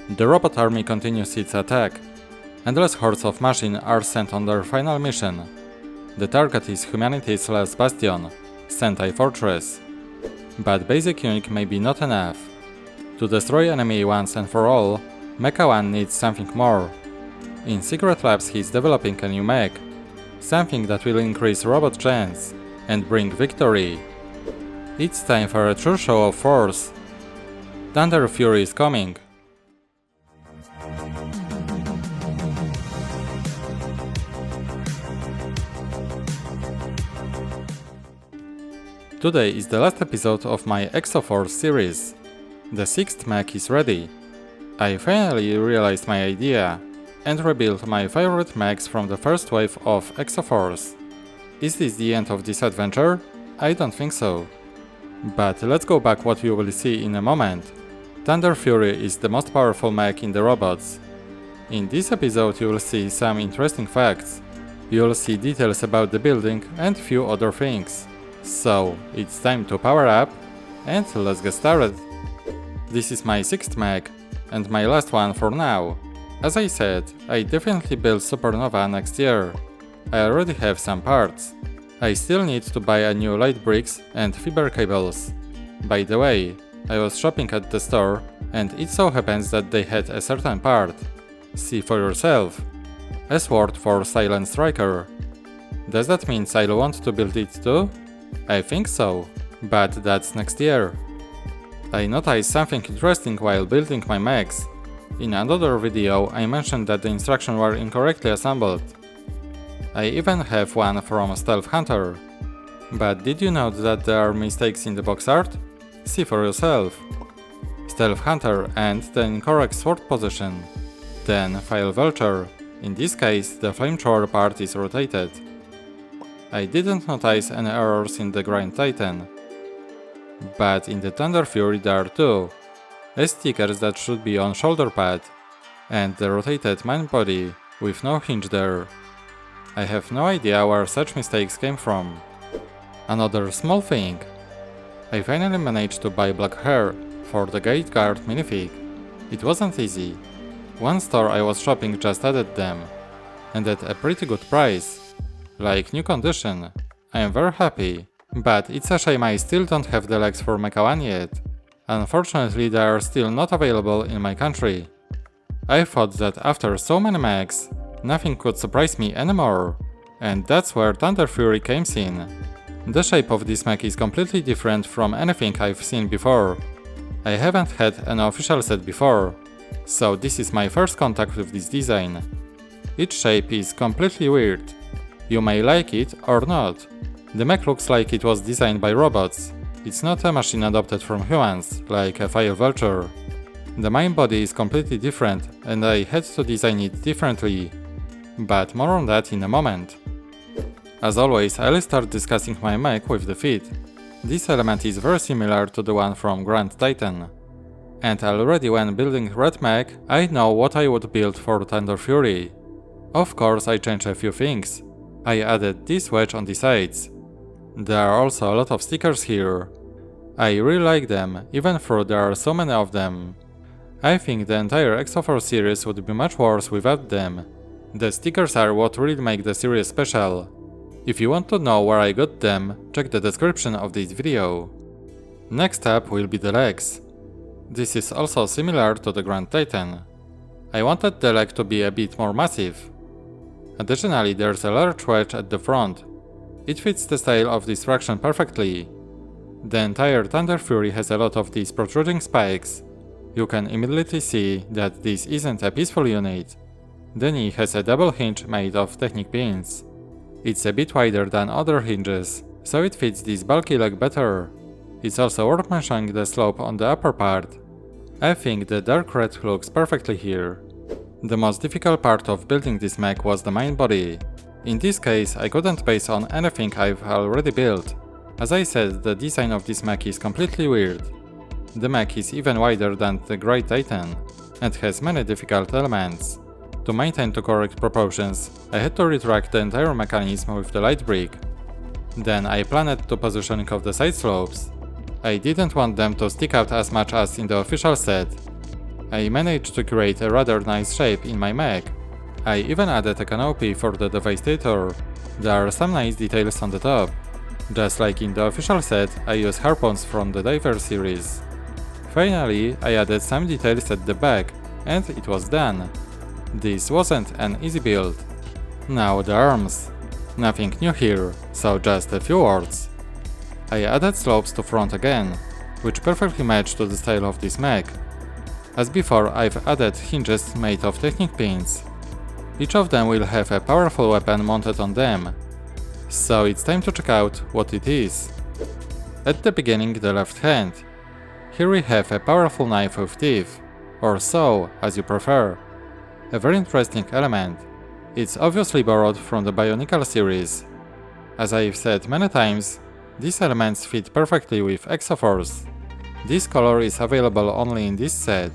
The robot army continues its attack. Endless hordes of machines are sent on their final mission. The target is humanity's last bastion, Sentai Fortress. But basic unit may be not enough. To destroy enemy once and for all, Mecha 1 needs something more. In secret labs he is developing a new mech, something that will increase robot chance and bring victory. It's time for a true show of force. Thunder Fury is coming. Today is the last episode of my Exo Force series. The 6th mech is ready. I finally realized my idea and rebuilt my favorite mechs from the first wave of Exo Force. Is this the end of this adventure? I don't think so. But let's go back what you will see in a moment. Thunder Fury is the most powerful mech in the robots. In this episode you will see some interesting facts. You'll see details about the building and few other things. So, it's time to power up, and let's get started. This is my 6th mech, and my last one for now. As I said, I definitely build Supernova next year. I already have some parts. I still need to buy a new light bricks and fiber cables. By the way, I was shopping at the store, and it so happens that they had a certain part. See for yourself. A sword for Silent Striker. Does that mean I'll want to build it too? I think so, but that's next year. I noticed something interesting while building my mechs. In another video I mentioned that the instructions were incorrectly assembled. I even have one from Stealth Hunter. But did you know that there are mistakes in the box art? See for yourself. Stealth Hunter and the incorrect sword position. Then File Vulture. In this case the flamethrower part is rotated. I didn't notice any errors in the Grind Titan. But in the Thunder Fury there are two. Stickers that should be on shoulder pad, and the rotated main body with no hinge there. I have no idea where such mistakes came from. Another small thing. I finally managed to buy black hair for the Gate Guard minifig. It wasn't easy. One store I was shopping just added them, and at a pretty good price. Like new condition. I am very happy, but it's a shame I still don't have the legs for Mecha 1 yet. Unfortunately they are still not available in my country. I thought that after so many mechs, nothing could surprise me anymore, and that's where Thunder Fury comes in. The shape of this mech is completely different from anything I've seen before. I haven't had an official set before, so this is my first contact with this design. Its shape is completely weird. You may like it or not. The mech looks like it was designed by robots. It's not a machine adopted from humans, like a Fire Vulture. The main body is completely different and I had to design it differently. But more on that in a moment. As always, I'll start discussing my mech with the feet. This element is very similar to the one from Grand Titan. And already when building Red Mech, I know what I would build for Thunder Fury. Of course I changed a few things. I added this wedge on the sides. There are also a lot of stickers here. I really like them, even though there are so many of them. I think the entire Exo Force series would be much worse without them. The stickers are what really make the series special. If you want to know where I got them, check the description of this video. Next up will be the legs. This is also similar to the Grand Titan. I wanted the leg to be a bit more massive. Additionally, there's a large wedge at the front. It fits the style of destruction perfectly. The entire Thunder Fury has a lot of these protruding spikes. You can immediately see that this isn't a peaceful unit. The knee has a double hinge made of Technic pins. It's a bit wider than other hinges, so it fits this bulky leg better. It's also worth mentioning the slope on the upper part. I think the dark red looks perfectly here. The most difficult part of building this mech was the main body. In this case, I couldn't base on anything I've already built. As I said, the design of this mech is completely weird. The mech is even wider than the Great Titan, and has many difficult elements. To maintain the correct proportions, I had to retract the entire mechanism with the light brick. Then I planned the positioning of the side slopes. I didn't want them to stick out as much as in the official set. I managed to create a rather nice shape in my mech. I even added a canopy for the Devastator. There are some nice details on the top. Just like in the official set, I use harpoons from the Diver series. Finally, I added some details at the back, and it was done. This wasn't an easy build. Now the arms. Nothing new here, so just a few words. I added slopes to front again, which perfectly match to the style of this mech. As before, I've added hinges made of Technic pins. Each of them will have a powerful weapon mounted on them. So it's time to check out what it is. At the beginning, the left hand. Here we have a powerful knife with teeth, or saw, as you prefer. A very interesting element. It's obviously borrowed from the Bionicle series. As I've said many times, these elements fit perfectly with Exo Force. This color is available only in this set.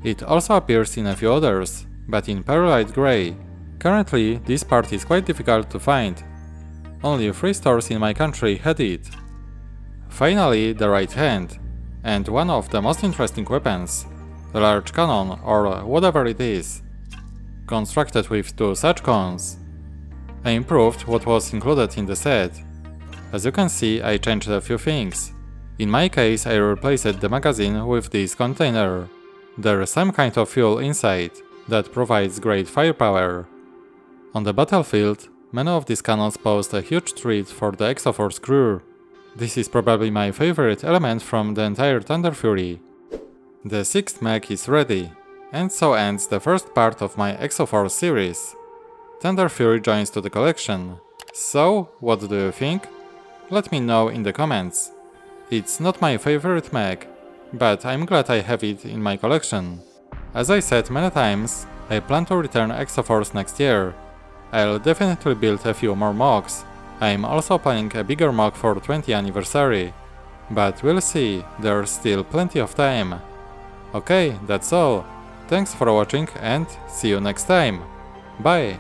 It also appears in a few others, but in Pearlite Grey. Currently, this part is quite difficult to find. Only 3 stores in my country had it. Finally, the right hand, and one of the most interesting weapons, the large cannon or whatever it is, constructed with 2 such cons. I improved what was included in the set. As you can see, I changed a few things. In my case, I replaced the magazine with this container. There is some kind of fuel inside that provides great firepower. On the battlefield, many of these cannons pose a huge threat for the Exo Force crew. This is probably my favorite element from the entire Thunder Fury. The 6th mech is ready, and so ends the first part of my Exo Force series. Thunder Fury joins to the collection. So, what do you think? Let me know in the comments. It's not my favorite mech, but I'm glad I have it in my collection. As I said many times, I plan to return Exo Force next year. I'll definitely build a few more MOCs. I'm also planning a bigger MOC for 20th anniversary. But we'll see, there's still plenty of time. Okay, that's all. Thanks for watching and see you next time. Bye!